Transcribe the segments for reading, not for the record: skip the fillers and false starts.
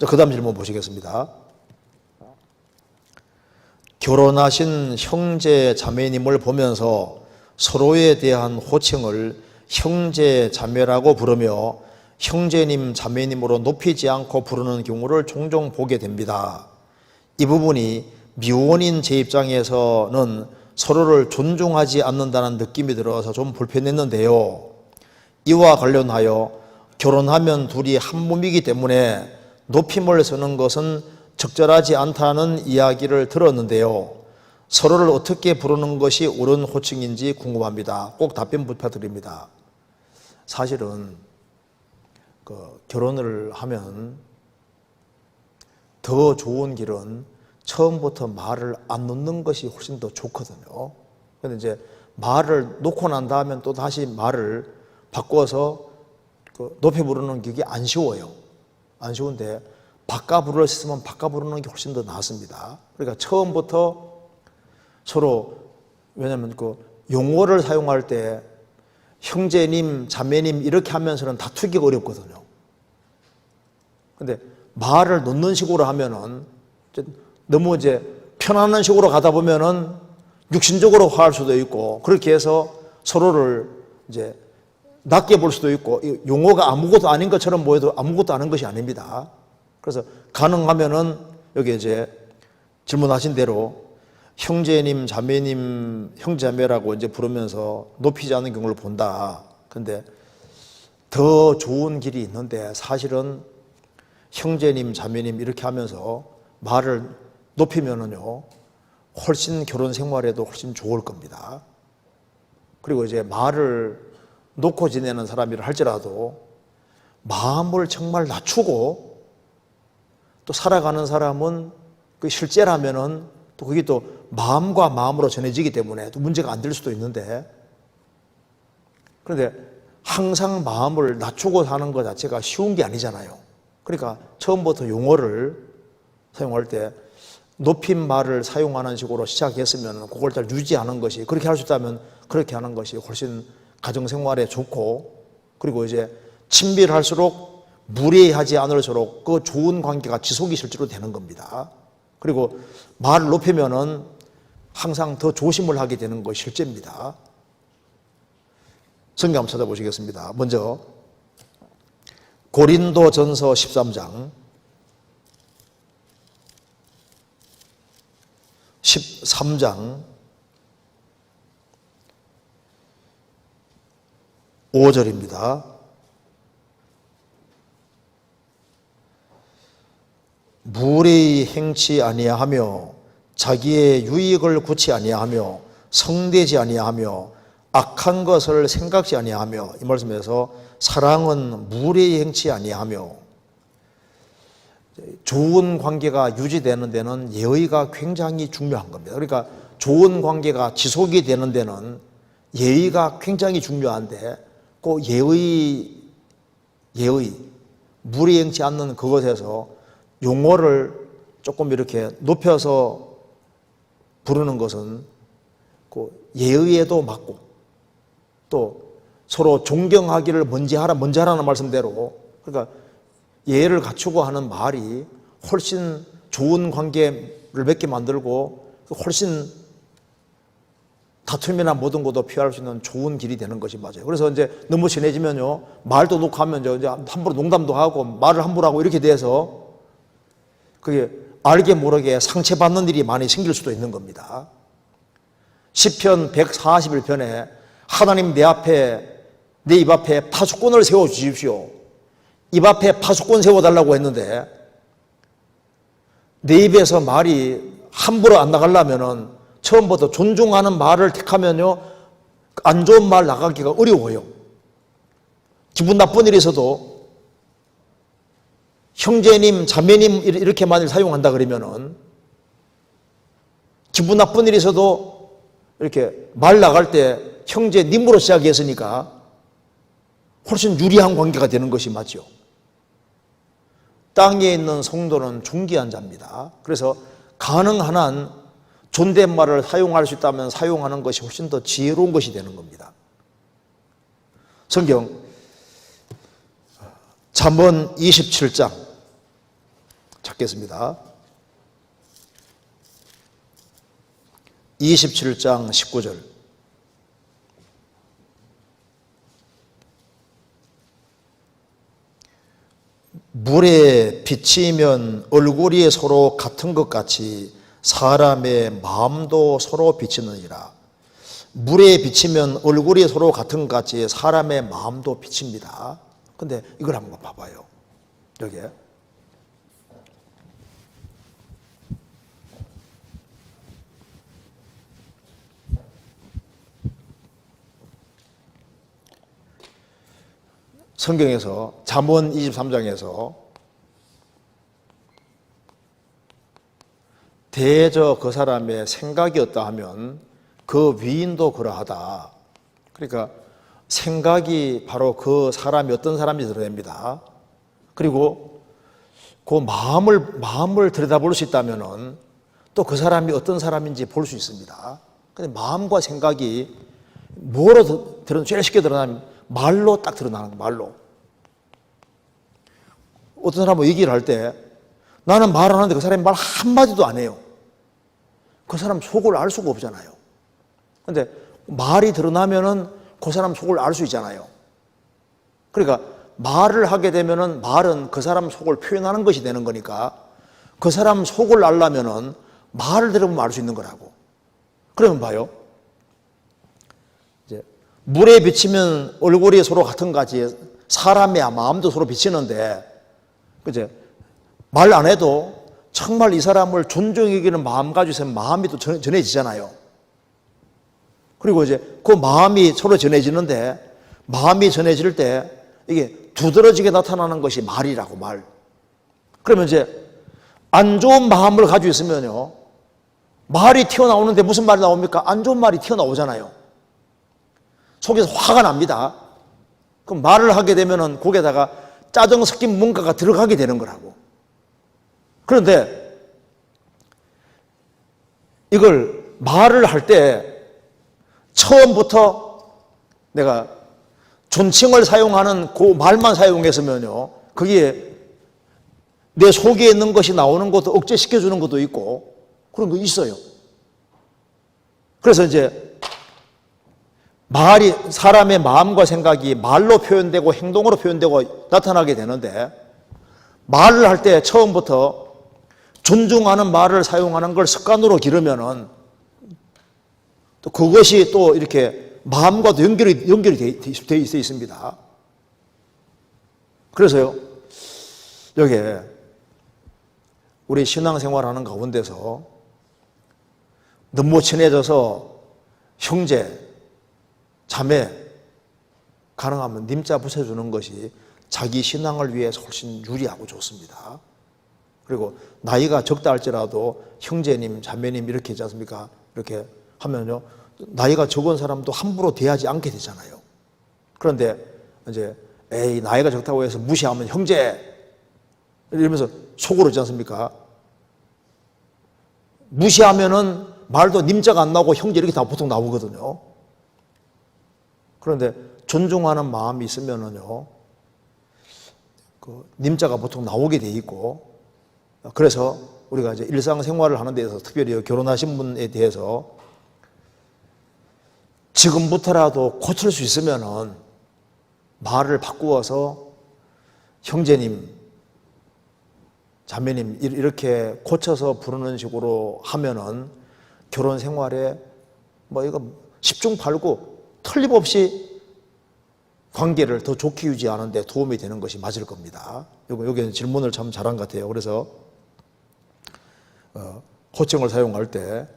그 다음 질문 보시겠습니다. 결혼하신 형제 자매님을 보면서 서로에 대한 호칭을 형제 자매라고 부르며 형제님 자매님으로 높이지 않고 부르는 경우를 종종 보게 됩니다. 이 부분이 미혼인 제 입장에서는 서로를 존중하지 않는다는 느낌이 들어서 좀 불편했는데요. 이와 관련하여 결혼하면 둘이 한 몸이기 때문에 높임을 쓰는 것은 적절하지 않다는 이야기를 들었는데요. 서로를 어떻게 부르는 것이 옳은 호칭인지 궁금합니다. 꼭 답변 부탁드립니다. 사실은 결혼을 하면 더 좋은 길은 처음부터 말을 안 놓는 것이 훨씬 더 좋거든요. 그런데 이제 말을 놓고 난 다음에 또 다시 말을 바꿔서 높이 부르는 게 안 쉬워요. 안 쉬운데 바꿔 부를 수 있으면 바꿔 부르는 게 훨씬 더 낫습니다. 그러니까 처음부터 서로, 왜냐하면 용어를 사용할 때 형제님, 자매님 이렇게 하면서는 다투기가 어렵거든요. 근데 말을 놓는 식으로 하면은 너무 편안한 식으로 가다 보면은 육신적으로 화할 수도 있고, 그렇게 해서 서로를 낮게 볼 수도 있고, 용어가 아무것도 아닌 것처럼 보여도 아무것도 아닌 것이 아닙니다. 그래서 가능하면은 여기 질문하신 대로 형제님, 자매님, 형제자매라고 부르면서 높이지 않는 경우를 본다. 근데 더 좋은 길이 있는데 사실은 형제님, 자매님 이렇게 하면서 말을 높이면은요, 훨씬 결혼 생활에도 훨씬 좋을 겁니다. 그리고 말을 놓고 지내는 사람이라 할지라도 마음을 정말 낮추고 또 살아가는 사람은 실제라면은 또 그게 또 마음과 마음으로 전해지기 때문에 또 문제가 안 될 수도 있는데, 그런데 항상 마음을 낮추고 사는 것 자체가 쉬운 게 아니잖아요. 그러니까 처음부터 용어를 사용할 때 높임 말을 사용하는 식으로 시작했으면 그걸 잘 유지하는 것이, 그렇게 할 수 있다면 그렇게 하는 것이 훨씬 가정생활에 좋고, 그리고 친밀할수록 무례하지 않을수록 그 좋은 관계가 지속이 실제로 되는 겁니다. 그리고 말을 높이면은 항상 더 조심을 하게 되는 것이 실제입니다. 성경 한번 찾아보시겠습니다. 먼저 고린도전서 13장 13장 5절입니다. 무례히 행치 아니하며 자기의 유익을 구치 아니하며 성되지 아니하며 악한 것을 생각지 아니하며, 이 말씀에서 사랑은 무례히 행치 아니하며, 좋은 관계가 유지되는 데는 예의가 굉장히 중요한 겁니다. 그러니까 좋은 관계가 지속이 되는 데는 예의가 굉장히 중요한데, 그 예의, 무례히 행치 않는 그것에서 용어를 조금 이렇게 높여서 부르는 것은 그 예의에도 맞고, 또 서로 존경하기를 먼저 하라는 말씀대로, 그러니까 예의를 갖추고 하는 말이 훨씬 좋은 관계를 맺게 만들고 훨씬 다툼이나 모든 것도 피할 수 있는 좋은 길이 되는 것이 맞아요. 그래서 너무 친해지면요, 말도 놓고 하면 함부로 농담도 하고 말을 함부로 하고 이렇게 돼서 그게 알게 모르게 상처받는 일이 많이 생길 수도 있는 겁니다. 시편 141편에 하나님 내 입 앞에 파수꾼을 세워주십시오. 입 앞에 파수꾼 세워달라고 했는데 내 입에서 말이 함부로 안 나가려면은 처음부터 존중하는 말을 택하면요, 안 좋은 말 나가기가 어려워요. 기분 나쁜 일이 있어도 형제님, 자매님 이렇게 만일 사용한다 그러면은 기분 나쁜 일이 있어도 이렇게 말 나갈 때 형제님으로 시작했으니까 훨씬 유리한 관계가 되는 것이 맞죠. 땅에 있는 성도는 존귀한 자입니다. 그래서 가능한 한 존댓말을 사용할 수 있다면 사용하는 것이 훨씬 더 지혜로운 것이 되는 겁니다. 성경 잠언 27장 읽겠습니다. 27장 19절. 물에 비치면 얼굴이 서로 같은 것 같이 사람의 마음도 서로 비치느니라. 물에 비치면 얼굴이 서로 같은 것 같이 사람의 마음도 비칩니다. 근데 이걸 한번 봐봐요. 여기에. 성경에서 잠언 23장에서 대저 그 사람의 생각이었다 하면 그 위인도 그러하다. 그러니까 생각이 바로 그 사람이 어떤 사람인지 드러냅니다. 그리고 그 마음을 들여다볼 수 있다면은 또 그 사람이 어떤 사람인지 볼 수 있습니다. 근데 마음과 생각이 뭐로 제일 쉽게 드러나면 말로 딱 드러나는 거예요. 말로. 어떤 사람은 얘기를 할 때 나는 말을 하는데 그 사람이 말 한마디도 안 해요. 그 사람 속을 알 수가 없잖아요. 근데 말이 드러나면은 그 사람 속을 알 수 있잖아요. 그러니까 말을 하게 되면은 말은 그 사람 속을 표현하는 것이 되는 거니까 그 사람 속을 알려면은 말을 들어보면 알 수 있는 거라고. 그러면 봐요. 물에 비치면 얼굴이 서로 같은 같이 사람의 마음도 서로 비치는데, 그제 말 안 해도 정말 이 사람을 존중해 여기는 마음 가지고 있으면 마음이 또 전해지잖아요. 그리고 이제 그 마음이 서로 전해지는데, 마음이 전해질 때 이게 두드러지게 나타나는 것이 말이라고, 말. 그러면 이제 안 좋은 마음을 가지고 있으면요, 말이 튀어나오는데 무슨 말이 나옵니까? 안 좋은 말이 튀어나오잖아요. 속에서 화가 납니다. 그럼 말을 하게 되면은 거기에다가 짜증 섞인 뭔가가 들어가게 되는 거라고. 그런데 이걸 말을 할 때 처음부터 내가 존칭을 사용하는 그 말만 사용했으면요, 거기에 내 속에 있는 것이 나오는 것도 억제시켜주는 것도 있고 그런 거 있어요. 그래서 이제 말이, 사람의 마음과 생각이 말로 표현되고 행동으로 표현되고 나타나게 되는데, 말을 할 때 처음부터 존중하는 말을 사용하는 걸 습관으로 기르면은 또 그것이 또 이렇게 마음과도 연결이 돼 있습니다. 그래서요, 여기에 우리 신앙생활 하는 가운데서 너무 친해져서 형제, 자매, 가능하면 님자 붙여주는 것이 자기 신앙을 위해서 훨씬 유리하고 좋습니다. 그리고 나이가 적다 할지라도 형제님, 자매님 이렇게 있지 않습니까? 이렇게 하면요, 나이가 적은 사람도 함부로 대하지 않게 되잖아요. 그런데 이제 에이, 나이가 적다고 해서 무시하면 형제 이러면서 속으로 있지 않습니까? 무시하면은 말도 님자가 안 나오고 형제 이렇게 다 보통 나오거든요. 그런데 존중하는 마음이 있으면은요, 그 님자가 보통 나오게 돼 있고, 그래서 우리가 이제 일상생활을 하는 데서 특별히 결혼하신 분에 대해서 지금부터라도 고칠 수 있으면은 말을 바꾸어서 형제님, 자매님 이렇게 고쳐서 부르는 식으로 하면은 결혼 생활에 뭐 이거 10중 8구 틀림없이 관계를 더 좋게 유지하는 데 도움이 되는 것이 맞을 겁니다. 여기는 질문을 참 잘한 것 같아요. 그래서 호칭을 사용할 때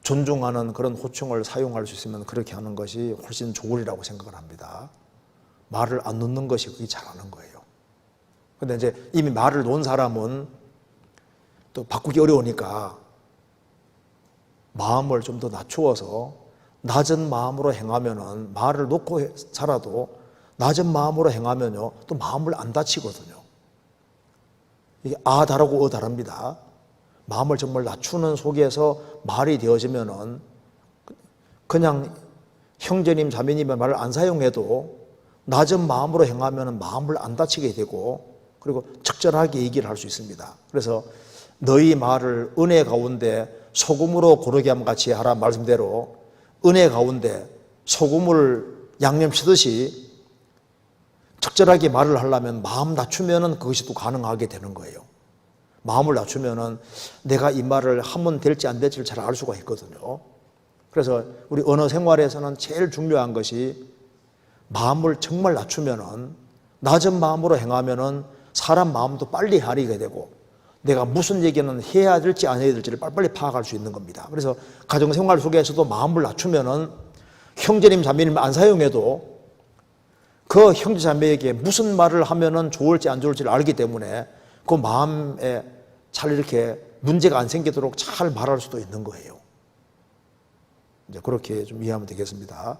존중하는 그런 호칭을 사용할 수 있으면 그렇게 하는 것이 훨씬 좋으리라고 생각을 합니다. 말을 안 놓는 것이 그게 잘하는 거예요. 그런데 이제 이미 말을 놓은 사람은 또 바꾸기 어려우니까 마음을 좀 더 낮추어서 낮은 마음으로 행하면은, 말을 놓고 살아도 낮은 마음으로 행하면요, 또 마음을 안 다치거든요. 이게 아 다르고 어 다릅니다. 마음을 정말 낮추는 속에서 말이 되어지면은 그냥 형제님, 자매님의 말을 안 사용해도 낮은 마음으로 행하면은 마음을 안 다치게 되고, 그리고 적절하게 얘기를 할 수 있습니다. 그래서 너희 말을 은혜 가운데 소금으로 고르게 함 같이 하라 말씀대로 은혜 가운데 소금을 양념 치듯이 적절하게 말을 하려면 마음 낮추면은 그것이 또 가능하게 되는 거예요. 마음을 낮추면은 내가 이 말을 하면 될지 안 될지를 잘 알 수가 있거든요. 그래서 우리 언어 생활에서는 제일 중요한 것이 마음을 정말 낮추면은 낮은 마음으로 행하면은 사람 마음도 빨리 헤아리게 되고 내가 무슨 얘기는 해야 될지 안 해야 될지를 빨리빨리 파악할 수 있는 겁니다. 그래서 가정생활 속에서도 마음을 낮추면은 형제님 자매님 안 사용해도 그 형제 자매에게 무슨 말을 하면은 좋을지 안 좋을지를 알기 때문에 그 마음에 잘 이렇게 문제가 안 생기도록 잘 말할 수도 있는 거예요. 이제 그렇게 좀 이해하면 되겠습니다.